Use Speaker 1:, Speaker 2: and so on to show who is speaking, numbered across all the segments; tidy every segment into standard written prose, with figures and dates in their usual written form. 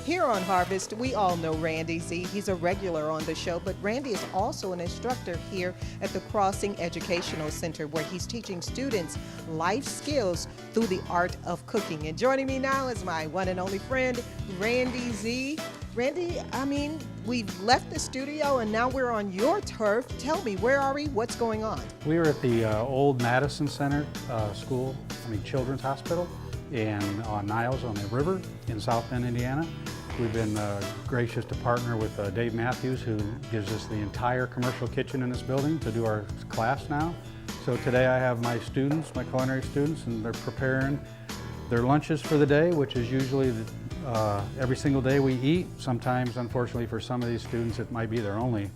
Speaker 1: Here on Harvest, we all know Randy Z. He's a regular on the show, but Randy is also an instructor here at the Crossing Educational Center, where he's teaching students life skills through the art of cooking. And joining me now is my one and only friend, Randy Z. Randy, we've left the studio and now we're on your turf. Tell me, where are we? What's going on?
Speaker 2: We were at the old Madison Center Children's Hospital on Niles on the river in South Bend, Indiana. We've been gracious to partner with Dave Matthews, who gives us the entire commercial kitchen in this building to do our class now. So today I have my students, my culinary students, and they're preparing their lunches for the day, which is usually every single day we eat. Sometimes, unfortunately, for some of these students, it might be their only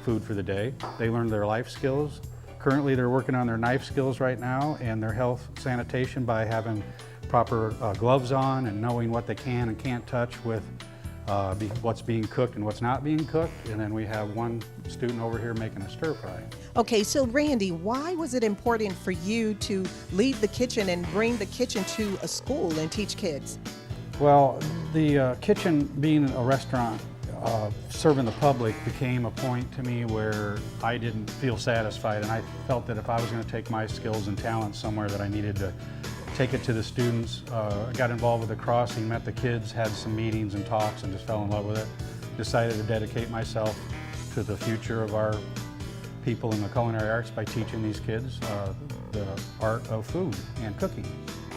Speaker 2: food for the day. They learn their life skills. Currently, they're working on their knife skills right now and their health sanitation by having proper gloves on and knowing what they can and can't touch with what's being cooked and what's not being cooked. And then we have one student over here making a stir fry.
Speaker 1: Okay, so Randy, why was it important for you to leave the kitchen and bring the kitchen to a school and teach kids?
Speaker 2: Well, the kitchen, being a restaurant, serving the public, became a point to me where I didn't feel satisfied, and I felt that if I was going to take my skills and talents somewhere, that I needed to take it to the students. I got involved with the Crossing, met the kids, had some meetings and talks, and just fell in love with it. Decided to dedicate myself to the future of our people in the culinary arts by teaching these kids the art of food and cooking.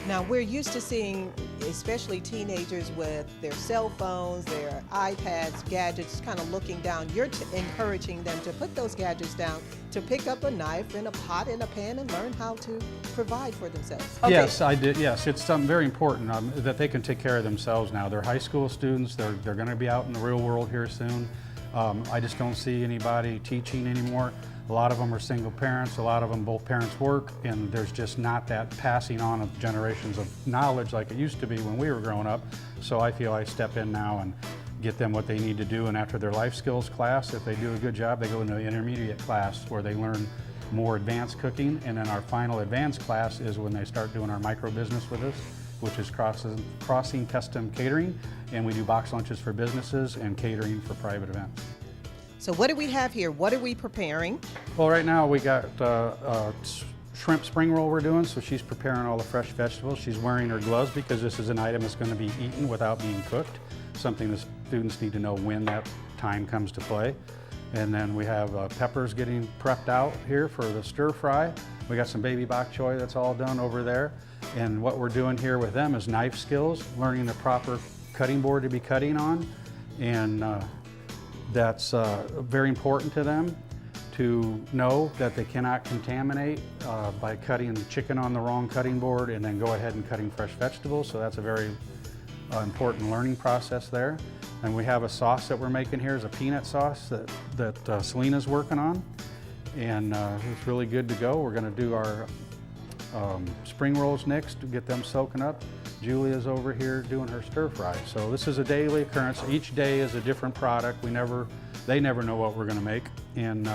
Speaker 1: Now, we're used to seeing, especially teenagers with their cell phones, their iPads, gadgets, kind of looking down. You're encouraging them to put those gadgets down, to pick up a knife and a pot and a pan and learn how to provide for themselves. Okay.
Speaker 2: Yes, I did. Yes, it's something very important that they can take care of themselves now. They're high school students. They're going to be out in the real world here soon. I just don't see anybody teaching anymore. A lot of them are single parents, a lot of them both parents work, and there's just not that passing on of generations of knowledge like it used to be when we were growing up. So I feel I step in now and get them what they need to do, and after their life skills class, if they do a good job, they go into the intermediate class where they learn more advanced cooking, and then our final advanced class is when they start doing our micro business with us, which is Crossing Custom Catering, and we do box lunches for businesses and catering for private events.
Speaker 1: So what do we have here? What are we preparing?
Speaker 2: Well, right now we got shrimp spring roll we're doing, so she's preparing all the fresh vegetables. She's wearing her gloves because this is an item that's going to be eaten without being cooked, something the students need to know when that time comes to play. And then we have peppers getting prepped out here for the stir fry. We got some baby bok choy that's all done over there. And what we're doing here with them is knife skills, learning the proper cutting board to be cutting on, and that's very important to them to know that they cannot contaminate by cutting chicken on the wrong cutting board and then go ahead and cutting fresh vegetables. So that's a very important learning process there. And we have a sauce that we're making here, is a peanut sauce that Selena's working on, and it's really good to go. We're going to do our spring rolls next to get them soaking up. Julia's over here doing her stir fry. So this is a daily occurrence. Each day is a different product. They never know what we're going to make, and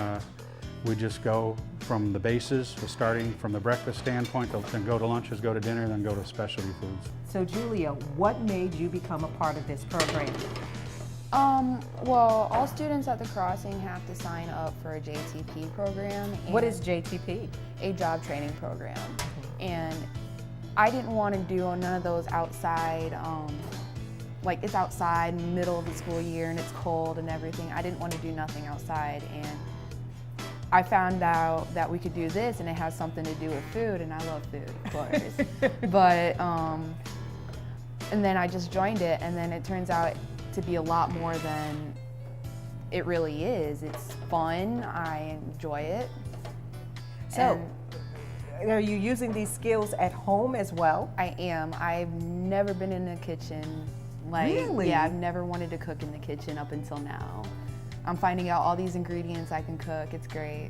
Speaker 2: we just go from the bases, starting from the breakfast standpoint, then go to lunches, go to dinner, then go to specialty foods.
Speaker 1: So Julia, what made you become a part of this program?
Speaker 3: Well, all students at the Crossing have to sign up for a JTP program.
Speaker 1: What is JTP?
Speaker 3: A job training program. And I didn't want to do none of those outside, like it's outside, middle of the school year, and it's cold and everything. I didn't want to do nothing outside, and I found out that we could do this, and it has something to do with food, and I love food, of course. But, and then I just joined it, and then it turns out to be a lot more than it really is. It's fun, I enjoy it.
Speaker 1: So, are you using these skills at home as well?
Speaker 3: I am. I've never been in the kitchen.
Speaker 1: Really?
Speaker 3: Yeah, I've never wanted to cook in the kitchen up until now. I'm finding out all these ingredients I can cook. It's great.